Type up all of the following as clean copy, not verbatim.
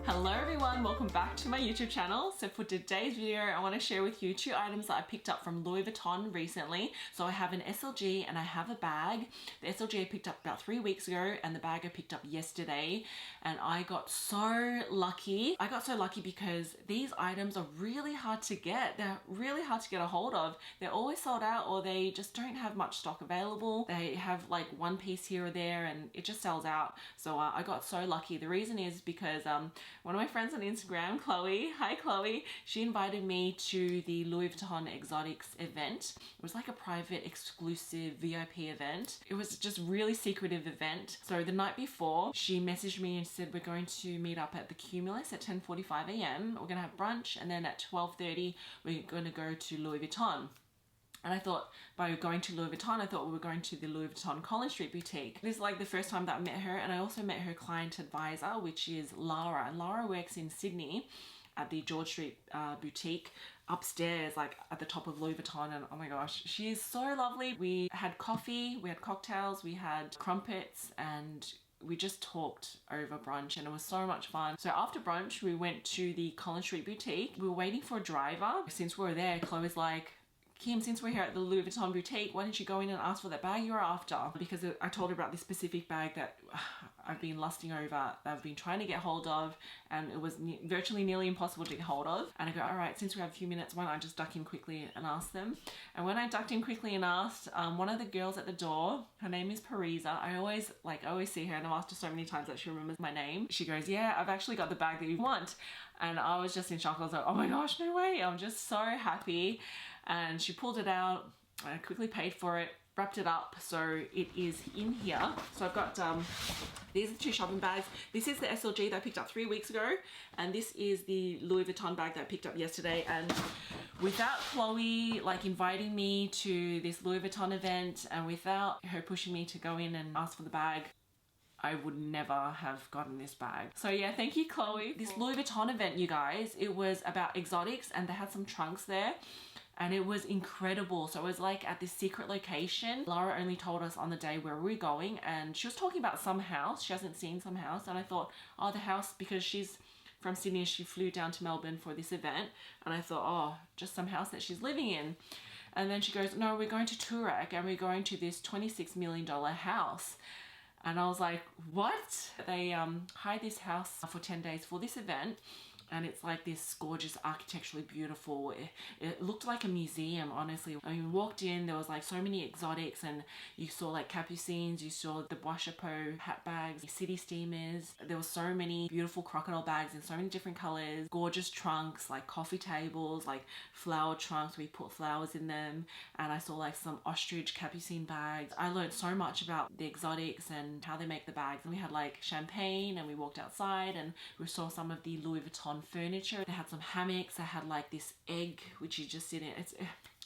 Hello everyone, welcome back to my YouTube channel. So for today's video, I want to share with you two items that I picked up from Louis Vuitton recently. So I have an SLG and I have a bag. The SLG I picked up about 3 weeks ago and the bag I picked up yesterday. And I got so lucky. I got so lucky because these items are really hard to get. They're really hard to get a hold of. They're always sold out or they just don't have much stock available. They have like one piece here or there and it just sells out. So I got so lucky. The reason is because one of my friends on Instagram, Chloe, hi Chloe, she invited me to the Louis Vuitton Exotics event. It was like a private exclusive VIP event. It was just really secretive event. So the night before, she messaged me and said, we're going to meet up at the Cumulus at 10:45 a.m. We're gonna have brunch and then at 12:30, we're gonna go to Louis Vuitton. And I thought by going to Louis Vuitton, I thought we were going to the Louis Vuitton Collins Street boutique. This is like the first time that I met her, and I also met her client advisor, which is Lara. And Lara works in Sydney at the George Street boutique upstairs, like at the top of Louis Vuitton. And oh my gosh, she is so lovely. We had coffee, we had cocktails, we had crumpets, and we just talked over brunch and it was so much fun. So after brunch, we went to the Collins Street boutique. We were waiting for a driver. Since we were there, Chloe's like, Kim, since we're here at the Louis Vuitton boutique, why don't you go in and ask for that bag you're after? Because I told her about this specific bag that I've been lusting over, that I've been trying to get hold of, and it was virtually nearly impossible to get hold of. And I go, all right, since we have a few minutes, why don't I just duck in quickly and ask them? And when I ducked in quickly and asked, one of the girls at the door, her name is Parisa. I always see her and I've asked her so many times that she remembers my name. She goes, yeah, I've actually got the bag that you want. And I was just in shock. I was like, oh my gosh, no way. I'm just so happy. And she pulled it out. I quickly paid for it, wrapped it up. So it is in here. So I've got, these are the two shopping bags. This is the SLG that I picked up 3 weeks ago. And this is the Louis Vuitton bag that I picked up yesterday. And without Chloe like inviting me to this Louis Vuitton event and without her pushing me to go in and ask for the bag, I would never have gotten this bag. So yeah, thank you, Chloe. This Louis Vuitton event, you guys, it was about exotics and they had some trunks there. And it was incredible. So it was like at this secret location. Lara only told us on the day where we were going and she was talking about some house. She hasn't seen some house. And I thought, oh, the house, because she's from Sydney, she flew down to Melbourne for this event. And I thought, oh, just some house that she's living in. And then she goes, no, we're going to Toorak and we're going to this $26 million house. And I was like, what? They hired this house for 10 days for this event. And it's like this gorgeous, architecturally beautiful. It looked like a museum, honestly. I mean, we walked in, there was like so many exotics and you saw like capucines, you saw the Bois Chapeau hat bags, city steamers. There were so many beautiful crocodile bags in so many different colors, gorgeous trunks, like coffee tables, like flower trunks. We put flowers in them. And I saw like some ostrich capucine bags. I learned so much about the exotics and how they make the bags. And we had like champagne and we walked outside and we saw some of the Louis Vuitton furniture. They had some hammocks. They had like this egg which you just sit in.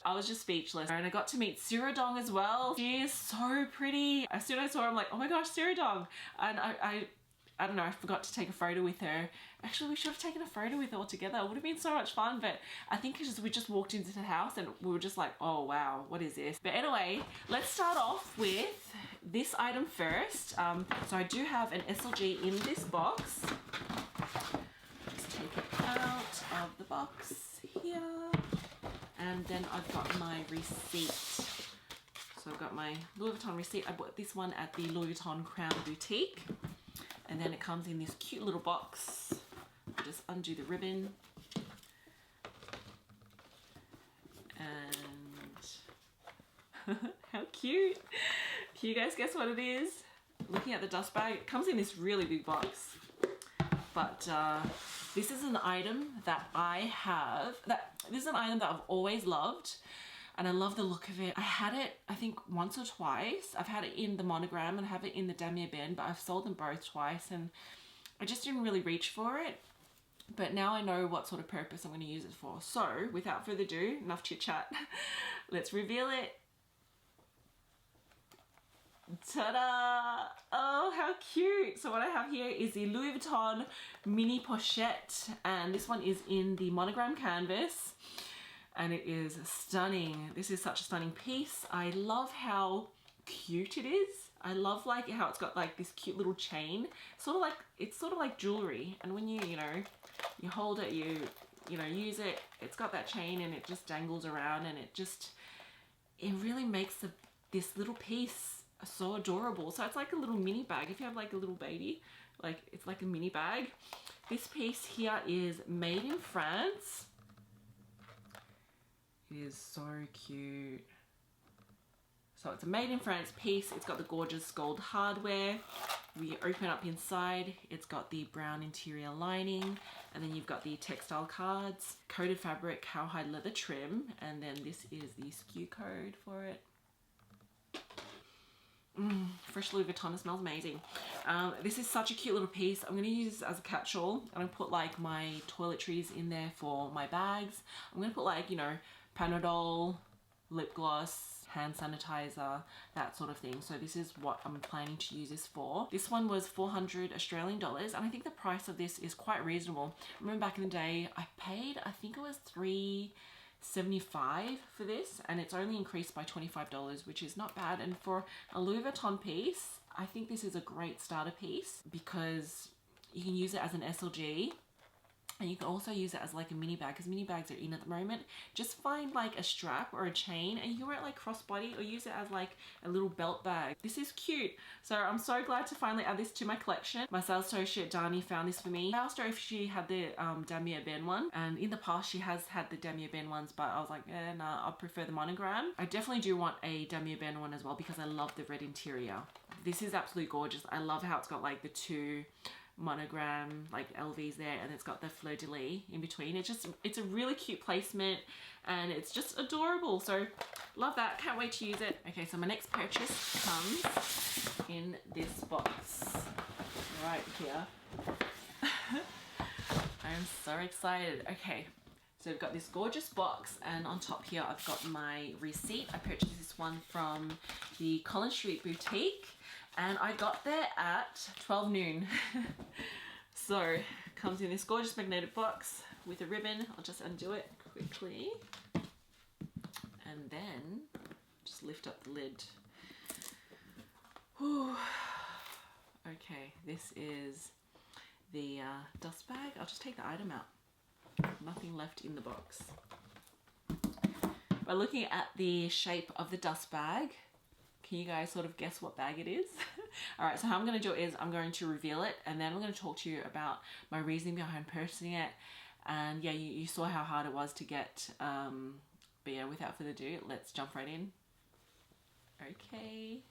I was just speechless. And I got to meet Siradong as well. She is so pretty. As soon as I saw her, I'm like, oh my gosh, Siradong. And I don't know, I forgot to take a photo with her. Actually, we should have taken a photo with her all together. It would have been so much fun, but I think we just walked into the house and we were just like, oh wow, what is this? But anyway, let's start off with this item first. So I do have an SLG in this box. Out of the box here, and then I've got my receipt. So I've got my Louis Vuitton receipt. I bought this one at the Louis Vuitton Crown Boutique, and then it comes in this cute little box. I'll just undo the ribbon, and how cute! Can you guys guess what it is? Looking at the dust bag, it comes in this really big box, but this is an item that I have, this is an item that I've always loved and I love the look of it. I had it, I think once or twice. I've had it in the Monogram and I have it in the Damier Ebene, but I've sold them both twice and I just didn't really reach for it. But now I know what sort of purpose I'm going to use it for. So without further ado, enough chit chat, let's reveal it. Ta-da! Oh, how cute! So what I have here is the Louis Vuitton Mini Pochette, and this one is in the Monogram canvas, and it is stunning. This is such a stunning piece. I love how cute it is. I love like how it's got like this cute little chain, it's sort of like jewelry, and when you hold it, you use it, it's got that chain and it just dangles around, and it really makes this little piece so adorable. So it's like a little mini bag. If you have like a little baby, like it's like a mini bag. This piece here is made in France. It is so cute. So it's a made in France piece. It's got the gorgeous gold hardware. We open up inside, it's got the brown interior lining, and then you've got the textile cards, coated fabric, cowhide leather trim, and then this is the SKU code for it. Fresh Louis Vuitton, it smells amazing. This is such a cute little piece. I'm going to use this as a catch-all. I'm going to put like my toiletries in there for my bags. I'm going to put like, Panadol, lip gloss, hand sanitizer, that sort of thing. So this is what I'm planning to use this for. This one was 400 Australian dollars, and I think the price of this is quite reasonable. I remember back in the day, I paid, I think it was $3.75 for this, and it's only increased by $25, which is not bad. And for a Louis Vuitton piece, I think this is a great starter piece because you can use it as an SLG. And you can also use it as like a mini bag, because mini bags are in at the moment. Just find like a strap or a chain and you can wear it like crossbody, or use it as like a little belt bag. This is cute. So I'm so glad to finally add this to my collection. My sales associate Dani found this for me. I asked her if she had the Damier Ben one, and in the past she has had the Damier Ben ones, but I was like, nah, I prefer the Monogram. I definitely do want a Damier Ben one as well because I love the red interior. This is absolutely gorgeous. I love how it's got like the two Monogram like LVs there, and it's got the fleur-de-lis in between. It's a really cute placement, and it's just adorable. So love that, can't wait to use it. Okay, so my next purchase comes in this box right here. I'm so excited. Okay, so we've got this gorgeous box, and on top here I've got my receipt. I purchased this one from the Collins Street boutique, and I got there at 12 noon. So, comes in this gorgeous magnetic box with a ribbon. I'll just undo it quickly. And then, just lift up the lid. Whew. Okay, this is the dust bag. I'll just take the item out. Nothing left in the box. By looking at the shape of the dust bag, can you guys sort of guess what bag it is? All right, so how I'm going to do it is I'm going to reveal it, and then I'm going to talk to you about my reasoning behind purchasing it. And yeah, you saw how hard it was to get, but yeah, without further ado, let's jump right in. Okay.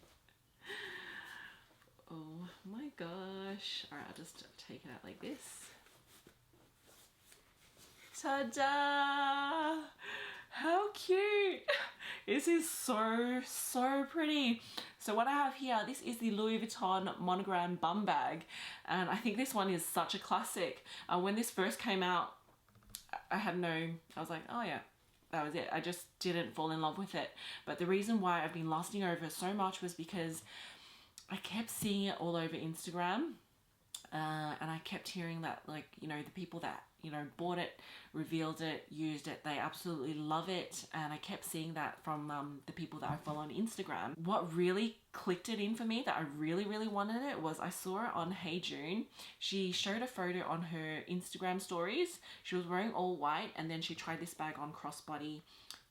Oh my gosh. All right, I'll just take it out like this. Ta-da! How cute! This is so pretty. So what I have here, this is the Louis Vuitton Monogram bum bag, and I think this one is such a classic. When this first came out, I was like, oh yeah, that was it. I just didn't fall in love with it. But the reason why I've been lusting over it so much was because I kept seeing it all over Instagram, and I kept hearing that, like, the people that bought it, revealed it, used it, they absolutely love it. And I kept seeing that from the people that I follow on Instagram. What really clicked it in for me, that I really wanted it, was I saw it on Hey June. She showed a photo on her Instagram stories. She was wearing all white, and then she tried this bag on crossbody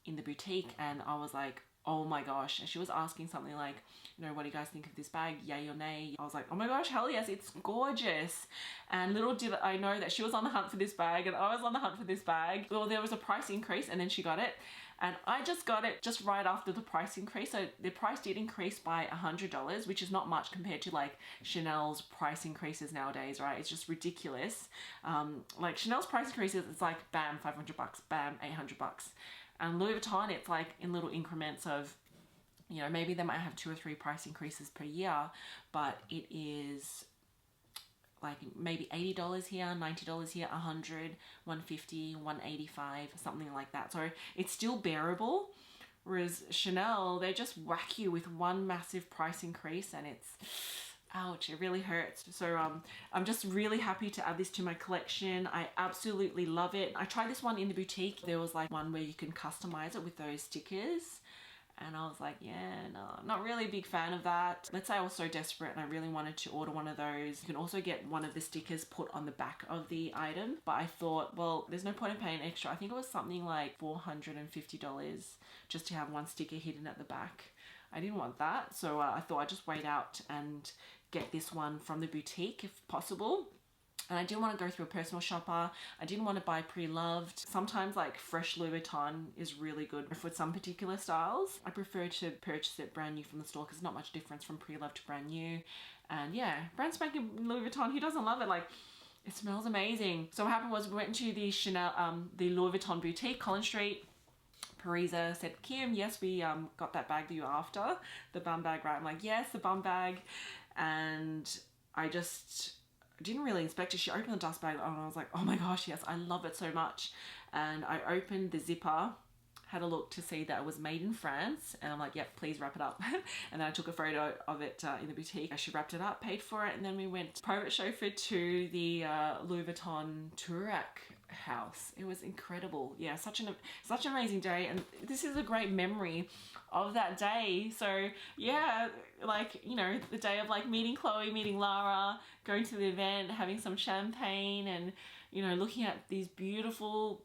in the boutique, and I was like, oh my gosh. And she was asking something like, what do you guys think of this bag? Yay or nay? I was like, oh my gosh, hell yes, it's gorgeous. And little did I know that she was on the hunt for this bag, and I was on the hunt for this bag. Well, there was a price increase, and then she got it. And I just got it just right after the price increase. So the price did increase by $100, which is not much compared to like Chanel's price increases nowadays, right? It's just ridiculous. Like Chanel's price increases, it's like bam, $500, bam, $800. And Louis Vuitton, it's like in little increments of, maybe they might have 2 or 3 price increases per year, but it is like maybe $80 here, $90 here, $100, $150, $185, something like that. So it's still bearable. Whereas Chanel, they just whack you with one massive price increase, and it's, ouch, it really hurts. So I'm just really happy to add this to my collection. I absolutely love it. I tried this one in the boutique. There was like one where you can customize it with those stickers, And I was like, yeah, no, I'm not really a big fan of that. Let's say I was so desperate and I really wanted to order one of those. You can also get one of the stickers put on the back of the item. But I thought, well, there's no point in paying extra. I think it was something like $450 just to have one sticker hidden at the back. I didn't want that. So I thought I'd just wait out and get this one from the boutique if possible. And I didn't want to go through a personal shopper. I didn't want to buy pre-loved. Sometimes like fresh Louis Vuitton is really good for some particular styles. I prefer to purchase it brand new from the store because there's not much difference from pre-loved to brand new. And yeah, brand spanking Louis Vuitton, who doesn't love it? Like, it smells amazing. So what happened was we went into the the Louis Vuitton boutique, Collins Street. Parisa said, Kim, yes, we got that bag that you were after, the bum bag, right? I'm like, yes, the bum bag. And I just didn't really inspect it. She opened the dust bag and I was like, oh my gosh, yes, I love it so much. And I opened the zipper, had a look to see that it was made in France, and I'm like, yep, please wrap it up. And then I took a photo of it in the boutique. She wrapped it up, paid for it, and then we went private chauffeur to the Louis Vuitton Toorak house. It was incredible. Yeah, such an amazing day, and this is a great memory of that day. So yeah, like, you know, the day of like meeting Chloe, meeting Lara, going to the event, having some champagne, and, you know, looking at these beautiful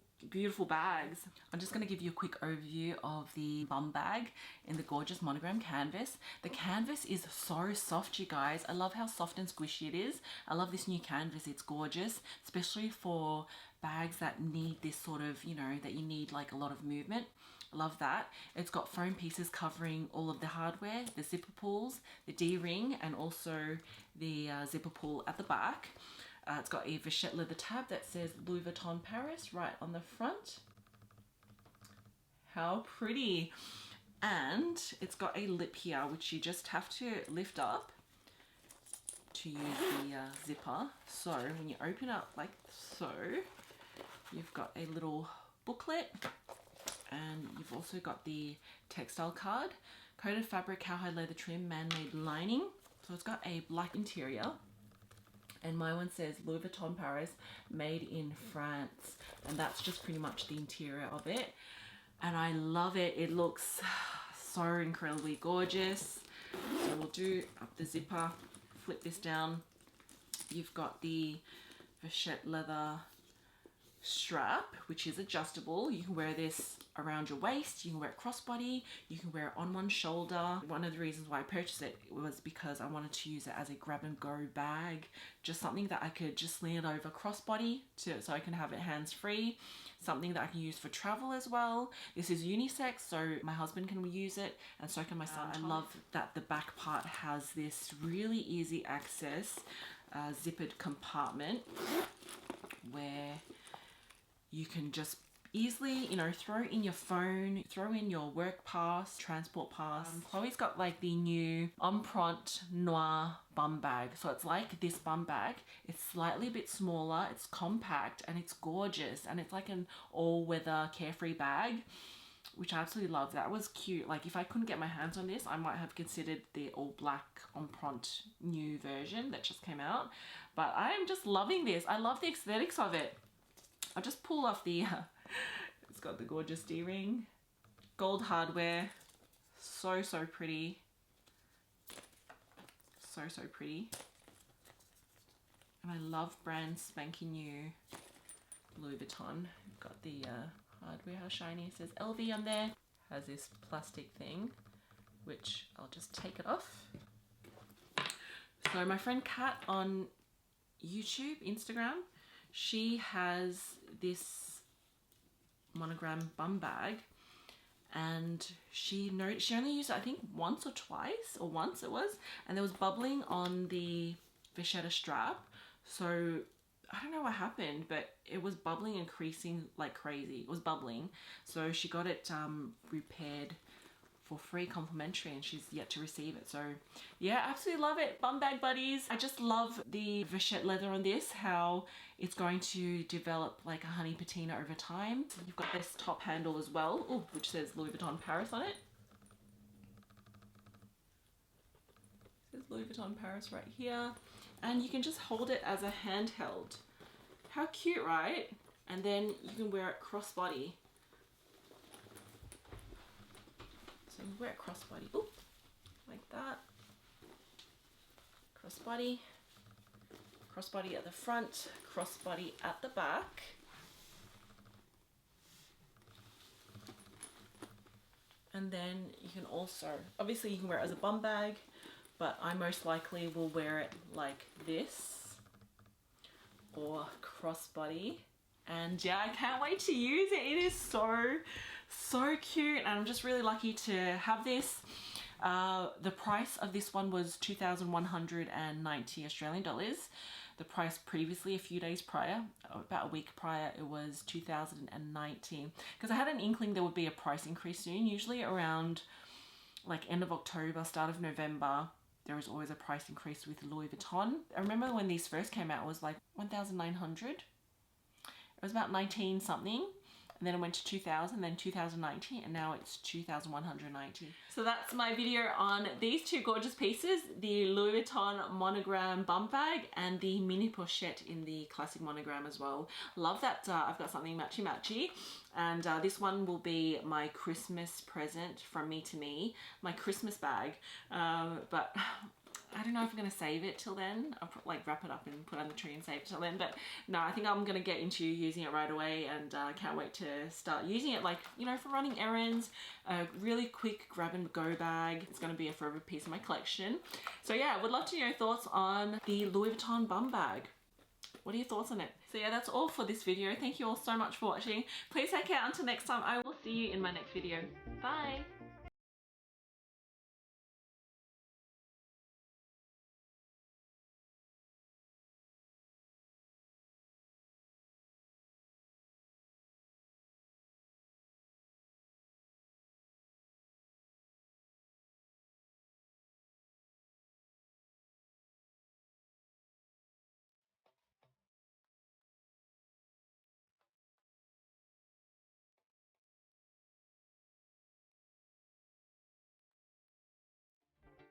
bags. I'm just going to give you a quick overview of the bum bag in the gorgeous Monogram canvas. The canvas is so soft, you guys. I love how soft and squishy it is. I love this new canvas. It's gorgeous, especially for bags that need this sort of, you know, that you need like a lot of movement. I love that. It's got foam pieces covering all of the hardware, the zipper pulls, the D-ring, and also the zipper pull at the back. It's got a vachette leather tab that says Louis Vuitton Paris right on the front. How pretty. And it's got a lip here, which you just have to lift up to use the zipper. So when you open up like so, you've got a little booklet, and you've also got the textile card. Coated fabric, cowhide leather trim, man-made lining. So it's got a black interior. And my one says Louis Vuitton Paris, made in France. And that's just pretty much the interior of it. And I love it. It looks so incredibly gorgeous. So we'll do up the zipper, flip this down. You've got the vachette leather strap, which is adjustable. You can wear this around your waist, you can wear it crossbody, you can wear it on one shoulder. One of the reasons why I purchased it was because I wanted to use it as a grab and go bag, just something that I could just lean it over crossbody so I can have it hands free, something that I can use for travel as well. This is unisex, so my husband can use it and so can my son. I love that the back part has this really easy access zippered compartment where you can just easily, you know, throw in your phone, throw in your work pass, transport pass. Chloe's got like the new Empreinte Noir bum bag. So it's like this bum bag. It's slightly a bit smaller, it's compact, and it's gorgeous. And it's like an all-weather carefree bag, which I absolutely love. That was cute. Like, if I couldn't get my hands on this, I might have considered the all-black Empreinte new version that just came out. But I am just loving this. I love the aesthetics of it. I'll just pull off the, it's got the gorgeous D-ring, gold hardware, so pretty, so pretty. And I love brand spanking new Louis Vuitton. Got the hardware, how shiny. It says LV on there. Has this plastic thing, which I'll just take it off. So my friend Kat on YouTube, Instagram, she has this Monogram bum bag, and she only used it, I think, once or twice, or once it was, and there was bubbling on the vachetta strap. So I don't know what happened, but it was bubbling and creasing like crazy. It was bubbling. So she got it repaired for free, complimentary, and she's yet to receive it. So yeah, absolutely love it. Bum bag buddies. I just love the vachette leather on this, how it's going to develop like a honey patina over time. You've got this top handle as well, ooh, which says Louis Vuitton Paris on it. It says Louis Vuitton Paris right here. And you can just hold it as a handheld. How cute, right? And then you can wear it crossbody. So So we wear a crossbody, oop, like that. Crossbody at the front, crossbody at the back. And then you can also, obviously you can wear it as a bum bag, but I most likely will wear it like this or crossbody. And yeah, I can't wait to use it. It is so cute, and I'm just really lucky to have this. The price of this one was 2,190 Australian dollars. The price previously, a few days prior, about a week prior, it was 2,090. Because I had an inkling there would be a price increase soon. Usually around like end of October, start of November, there is always a price increase with Louis Vuitton. I remember when these first came out, it was like 1,900. It was about 19 something. And then it went to 2,000, then 2,090, and now it's 2,190. So that's my video on these two gorgeous pieces, the Louis Vuitton Monogram bum bag and the mini pochette in the classic monogram as well. Love that I've got something matchy-matchy. And this one will be my Christmas present from me to me, my Christmas bag. But I don't know if I'm gonna save it till then. I'll like wrap it up and put it on the tree and save it till then. But no, I think I'm gonna get into using it right away, and can't wait to start using it, like, you know, for running errands, a really quick grab and go bag. It's gonna be a forever piece of my collection. So yeah, I would love to know your thoughts on the Louis Vuitton bum bag. What are your thoughts on it? So yeah, that's all for this video. Thank you all so much for watching. Please take care until next time. I will see you in my next video. Bye.